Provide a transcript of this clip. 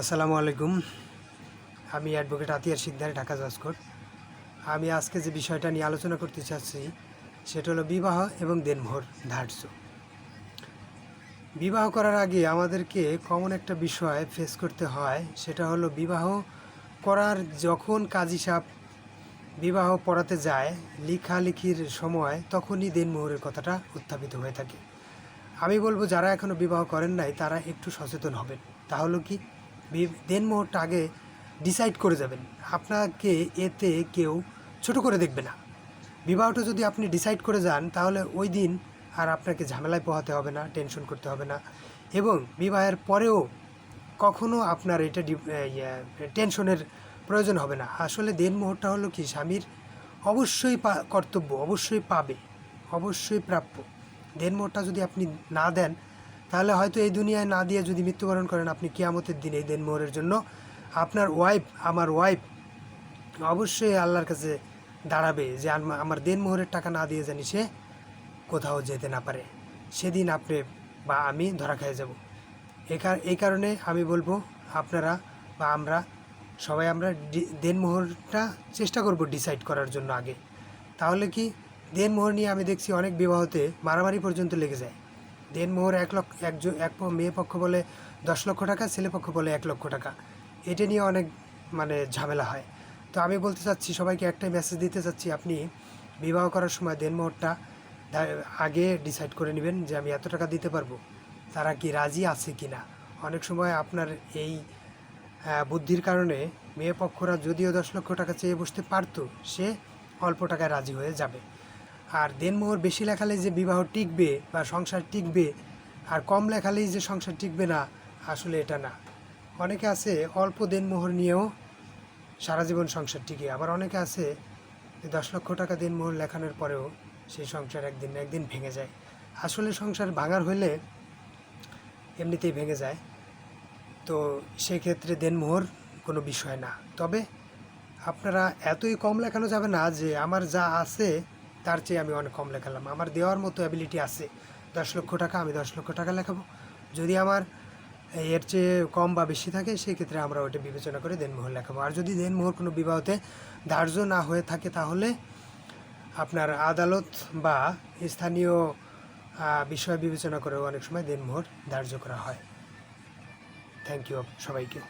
আসসালামু আলাইকুম। আমি অ্যাডভোকেট আতিয়ার শিকদার, ঢাকা জজ কোর্ট। আমি আজকে যে বিষয়টা নিয়ে আলোচনা করতে চাচ্ছি সেটা হলো বিবাহ এবং দেনমোহর ধার্য। বিবাহ করার আগে আমাদেরকে কমন একটা বিষয় ফেস করতে হয়, সেটা হলো বিবাহ করার যখন কাজী সাহেব বিবাহ পড়াতে যায় লেখালেখির সময় তখনই দেনমোহরের কথাটা উত্থাপিত হয়ে থাকে। আমি বলবো যারা এখনও বিবাহ করেন নাই তারা একটু সচেতন হবেন। তাহলে কি দেনমোহরটা আগে ডিসাইড করে যাবেন, আপনাকে এতে কেউ ছোট করে দেখবে না। বিবাহটা যদি আপনি ডিসাইড করে যান তাহলে ওই দিন আর আপনাকে ঝামেলায় পোহাতে হবে না, টেনশন করতে হবে না, এবং বিবাহের পরেও কখনো আপনার এটা টেনশনের প্রয়োজন হবে না। আসলে দেনমোহরটা হলো কি স্বামীর অবশ্যই কর্তব্য, অবশ্যই পাবে, অবশ্যই প্রাপ্য। দেনমোহরটা যদি আপনি না দেন তাহলে হয়তো এই দুনিয়ায় না দিয়ে যদি মৃত্যুবরণ করেন, আপনি কিয়ামতের দিন এই দেনমোহরের জন্য আপনার ওয়াইফ, আমার ওয়াইফ অবশ্যই আল্লাহর কাছে দাঁড়াবে যে আমার দেনমোহরের টাকা না দিয়ে জানি সে কোথাও যেতে না পারে। সেদিন আপনি বা আমি ধরা খেয়ে যাব। এই কারণে আমি বলবো আপনারা বা আমরা সবাই আমরা দেনমোহরটা চেষ্টা করব ডিসাইড করার জন্য আগে। তাহলে কি দেনমোহর নিয়ে আমি দেখছি অনেক বিবাহতে মারামারি পর্যন্ত লেগে যায়। দেনমোহর এক মেয়ে পক্ষ বলে 10 লক্ষ টাকা, ছেলে পক্ষ বলে 1 লক্ষ টাকা। এটা নিয়ে অনেক ঝামেলা হয়। তো আমি বলতে চাচ্ছি, সবাইকে একটাই মেসেজ দিতে চাচ্ছি, আপনি বিবাহ করার সময় দেনমোহরটা আগে ডিসাইড করে নেবেন যে আমি এত টাকা দিতে পারবো, তারা কি রাজি আছে কি না। অনেক সময় আপনার এই বুদ্ধির কারণে মেয়ে পক্ষরা যদিও 10 লক্ষ টাকা চেয়ে বসতে পারতো, সে অল্প টাকায় রাজি হয়ে যাবে। আর দেনমোহর বেশি লেখালেই যে বিবাহ টিকবে বা সংসার টিকবে, আর কম লেখালেই যে সংসার টিকবে না, আসলে এটা না। অনেকে আছে অল্প দেনমোহর নিয়েও সারা জীবন সংসার টিকে, আবার অনেকে আছে 10 লক্ষ টাকা দেনমোহর লেখানোর পরেও সেই সংসার একদিন না একদিন ভেঙে যায়। আসলে সংসার ভাঙার হলে এমনিতেই ভেঙে যায়। তো সেক্ষেত্রে দেনমোহর কোনো বিষয় না। তবে আপনারা এতই কম লেখানো যাবে না যে আমার যা আছে তার চেয়ে আমি অনেক কম লেখালাম। আমার দেওয়ার মতো অ্যাবিলিটি আছে 10 লক্ষ টাকা, আমি 10 লক্ষ টাকা লেখাবো। যদি আমার এর চেয়ে কম বা বেশি থাকে সেক্ষেত্রে আমরা ওটা বিবেচনা করে দেনমোহর লেখাবো। আর যদি দেনমোহর কোনো বিবাহতে ধার্য না হয়ে থাকে তাহলে আপনার আদালত বা স্থানীয় বিষয় বিবেচনা করেও অনেক সময় দেনমোহর ধার্য করা হয়। থ্যাংক ইউ সবাইকে।